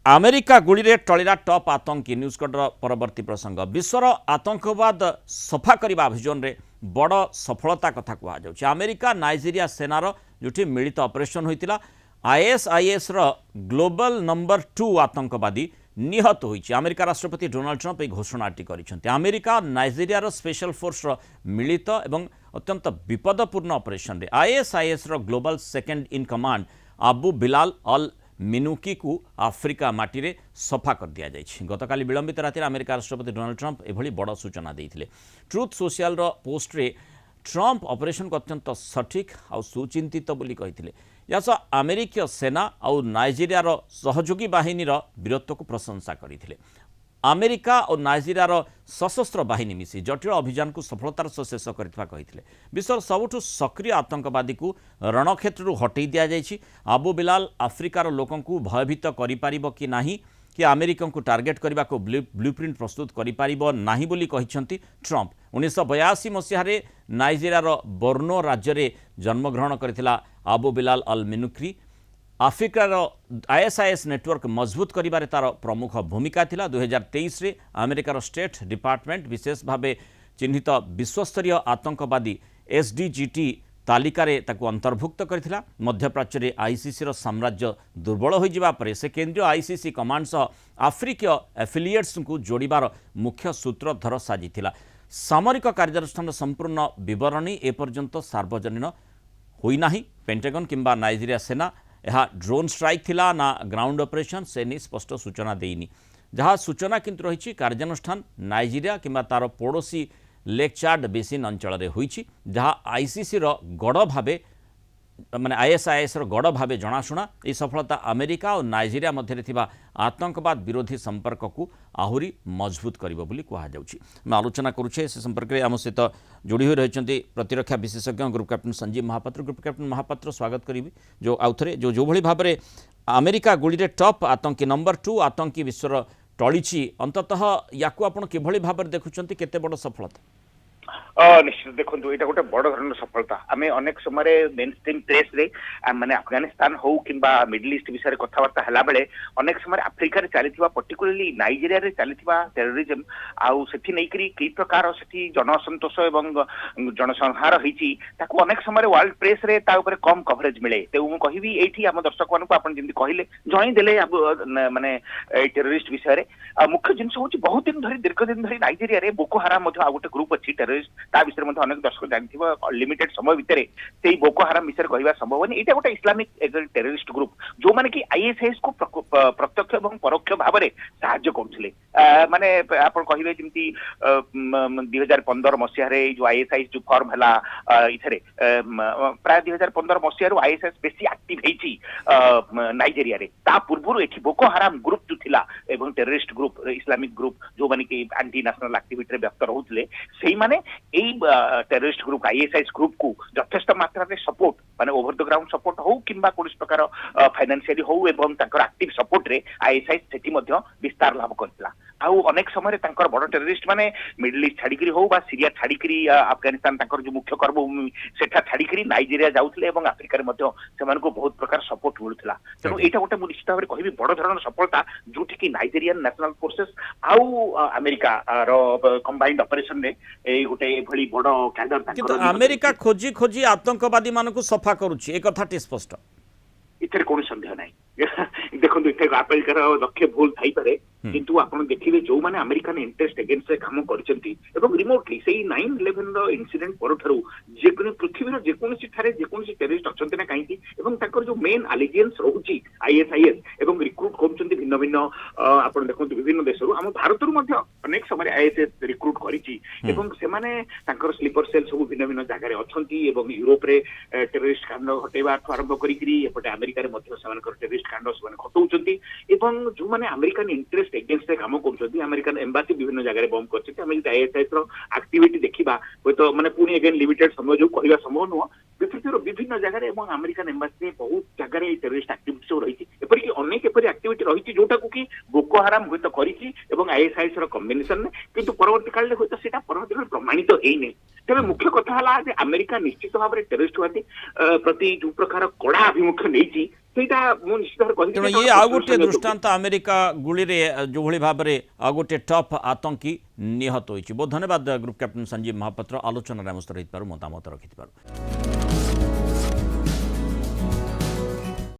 America Gudi रे टलिला top आतंकी news cutter परवर्ती प्रसंग विश्वर आतंकवाद सफा करने अभियान रे बड़ सफलता कथा कहुच्छे। अमेरिका नाइजेरिया सेनार जो मिलित ऑपरेशन होता आईएसआईएस रो ग्लोबल नंबर 2 आतंकवादी निहत होइछि। अमेरिका राष्ट्रपति डोनाल्ड ट्रंप एक घोषणाटी करिसेंति। अमेरिका नाइजेरिया रो स्पेशल फोर्स रो मिलित एवं अत्यंत विपदपूर्ण ऑपरेशन रे आईएसआईएस रो global second in command Abu Bilal al Minuki को आफ्रिका माटी रे सफा कर दिया जाइछि। गतकाली विलंबित राति अमेरिका राष्ट्रपति डोनाल्ड ट्रंप एभली बड़ सूचना देइथिले। ट्रुथ सोशल रो पोस्ट रे ट्रंप ऑपरेशन को अत्यंत सठिक आ सुचिंतित बोली कहिथिले। यास अमेरिकीय सेना और नाइजेरिया रो सहयोगी बाहिनी रो वीरत्व को प्रशंसा करिथिले। अमेरिका और नाइजेरिया सशस्त्र बाहिनी मिसी जटिल अभियान को सफलतार सह शेष करथिबा कहिथिले। विश्वर सबुठु सक्रिय आतंकवादी को रणक्षेत्र हटई दिया जाइछि। अबू बिलाल आफ्रिकार लोकों को भयभीत करि पारिबो कि नाही कि अमेरिका को टार्गेट करने को ब्लूप्रिंट प्रस्तुत करि बोली कहिसंती ट्रंप। 1982 मसीह नाइजेरिया बोर्नो राज्य में जन्मग्रहण करथिला Abu Bilal al मिनुकी। आफ्रिकार ISIS network मजबूत करिबारे तार प्रमुख भूमिका थिला। 2023 रे अमेरिकार स्टेट डिपार्टमेंट विशेष भाव चिन्हित विश्वस्तरीय आतंकवादी एसडीजीटी तालिकारे ताकू अंतर्भुक्त करथिला। मध्यप्राच्य रे आईसीसी रो साम्राज्य दुर्बल हो जिबा परे से केंद्रीय आईसीसी कमांड सह आफ्रिकीय एफिलिएट्स को जोड़िबार मुख्य सूत्रधर साजिथिला। सामरिक कार्यानुष्ठान संपूर्ण विवरणी एपर्यंत सार्वजनीन होई नाही। पेंटागन किंबा नाइजेरिया सेना यह ड्रोन स्ट्राइक थिला ना ग्राउंड ऑपरेशन से नहीं स्पष्ट सूचना देइनी। जहाँ सूचना किंतु रही कार्यानुष्ठान नाइजेरिया किंबा तार पड़ोशी लेक चाड बेसिन अंचल में होइछि, जहाँ आईसीसी रो गड़ भावे माने आईएसआईएस रो गड़ भावे जनाशुना। ये सफलता अमेरिका और नाइजेरिया मध्य थिबा आतंकवाद विरोधी संपर्क को आहुरी मजबूत करिबो बोली कहा जाउछि। मैं आलोचना करुछे से संपर्क में आम सहित जोड़ी हुई रही प्रतिरक्षा विशेषज्ञ group captain Sanjeev Mahapatra. Group captain Mahapatra स्वागत करी जो आउथरे जो भली भाव में अमेरिका गुड़ी रे टॉप आतंकी नंबर 2 आतंकी विश्वर टळिछि अंततः याकू आपण किभली भाव में देखुछंती केते बड़ सफलता? निश्चित देखो ये गोटे बड़ धरण सफलता। आम अनेक समय मेन स्ट्रीम प्रेस रे माने अफगानिस्तान हो किंबा मिडल ईस्ट विषय कथबार्ता हला बेले अनेक समय आफ्रिका रे चलीथिबा पर्टिकुलरली नाइजेरिया रे चलीथिबा टेररिज्म आउ सेठी नैकरी की प्रकार सेठी जनसंतोष एवं जनसंहार होईची ताकू अनेक समय वर्ल्ड प्रेस रे ता ऊपर कम कवरेज मिले। तेउ मु कहिबी एठी हम दर्शक मानकु आपण जेंति कहिले जणै देले माने टेररिस्ट विषय रे मुख्य जिंस होची बहुत दिन धरी दीर्घ दिन धरी नाइजेरिया रे बोको हराम मध्ये आ गोटे ग्रुप अछि टेररिस्ट ता विषय में अनेक दर्शक जानथिबा लिमिटेड समय भितर से बोको हराम विषय कहवा संभव नहीं। यहाँ गोटे इस्लामिक टेररिस्ट ग्रुप जो माने कि आईएसआईएस को प्रत्यक्ष और परोक्ष भाव में साहाय्य करथिले। माने आपण कहिबे जेंति 2015 मसीह रे जो आईएसआईएस जो फॉर्म हला इथरे प्राय 2015 मसीह रो आईएसआईएस बेसी एक्टिव हेची नाइजेरिया रे। ता पूर्वरु एठी बोको हराम ग्रुप जो थिला एवं टेररिस्ट ग्रुप इस्लामिक ग्रुप जो माने कि एंटी नेशनल एक्टिविटी रे व्यस्त रहउथिले सेही माने टेररिस्ट ग्रुप आईएसआईएस ग्रुप को यथेष्ट मात्रा रे सपोर्ट माने ओवर द ग्राउंड सपोर्ट हो किंबा कोन प्रकार फाइनेंशियली हो एवं ताकर एक्टिव सपोर्ट रे आईएसआईएस सेठी मध्य विस्तार लाभ करथिला। आउ अनेक समय तांकर बड़ टेररिस्ट माने मिडल ईस्ट छाड़ीकरी हो बा सीरिया छाड़ीकरी अफगानिस्तान तांकर जो मुख्य कर्मभूमि सेठा छाड़ीकरी नाइजेरिया जाउथिले एवं आफ्रिका रे मध्य सेमान को बहुत प्रकार सपोर्ट मिलुथिला। तेणु एटा गोटे मु निश्चित भाव रे कहिबी बड़ धरण सफलता जोठी कि नाइजेरियन नेशनल फोर्सेस आउ अमेरिका रो कंबाइंड ऑपरेशन रे ए गोटे भली बड़ कैडर किंतु अमेरिका खोजी खोजी आतंकवादी मानकु सफा करूछि ए कथाटी स्पष्ट इथरे कोन संदेह नाही। देखो इथे अमेरिकार लक्ष्य भूल थाई पारे किंतु आपण देखिबे जो माने अमेरिकन इंटरेस्ट अगेंस्ट रे काम करचंती एवं रिमोटली सेही 9/11 रो इंसिडेंट परथरु जे कोन पृथ्वी रो जे कोनसी थारे जे कोनसी टेररिस्ट अछंती ना काईकी एवं ताकर जो मेन अलिजियंस रहउची आईएसआईएस एवं रिक्रूट करचंती भिन्न भिन्न आपण देखो विभिन्न देशरु हम भारतरु मध्ये अनेक समय आईएसआईएस रिक्रूट करिची एवं से माने ताकर स्लीपर सेल सब भिन्न भिन्न जागा रे अछंती एवं यूरोप रे टेररिस्ट कांड हटेबा आरंभ करिकरी एपटे अमेरिका रे मध्ये समान टेररिस्ट कांड समान घटौचंती एवं जो माने अमेरिकन इंटरेस्ट एगेंस्ट रे काम करछथि अमेरिकन एम्बासी विभिन्न जगह रे बम करछथि। हम जे आईएसआईएस रो एक्टिविटी देखिबा होय तो माने पुनी अगेन लिमिटेड समय जो कहबा संभव न पृथ्वीर विभिन्न जगह रे एवं अमेरिकन एम्बासी बहुत जगह रे टेररिस्ट एक्टिविटी सब रही एपर कि अनेक एपर एक्टिविटी रही जोटा को कि बोको हराम होय तो करिछि एवं आईएसआईएस रो कॉम्बिनेशन ने किंतु परवर्ती काल रे होय तो सेटा परवर्ती काल प्रमाणित हेइ नै। तबे मुख्य कथा हला जे अमेरिका निश्चित भाव रे टेररिस्ट प्रति जो प्रकार कड़ा अभिमुख नैछि ସେଇଟା ମୁଁ ନିଶ୍ଚିତ ଭାବରେ କହିବି ତେଣୁ ଯେ ଇଏ ଆଉ ଗୋटे ଦୃଷ୍ଟାନ୍ତ ଆମେରିକା ଗୁଳିରେ ଯେଉଁଭଳି ଭାବରେ ଆଉ ଗୋटे ଟପ୍ ଆତଙ୍କୀ ନିହତ ହୋଇଛି। ବହୁତ ଧନ୍ୟବାଦ ଗ୍ରୁପ୍ କ୍ୟାପ୍ଟେନ୍ ସଞ୍ଜୀବ ମହାପାତ୍ର ଆଲୋଚନାରେ ଆମ ସହିତ ରହିଥିବାରୁ ମତାମତ ରଖିଥିବାରୁ।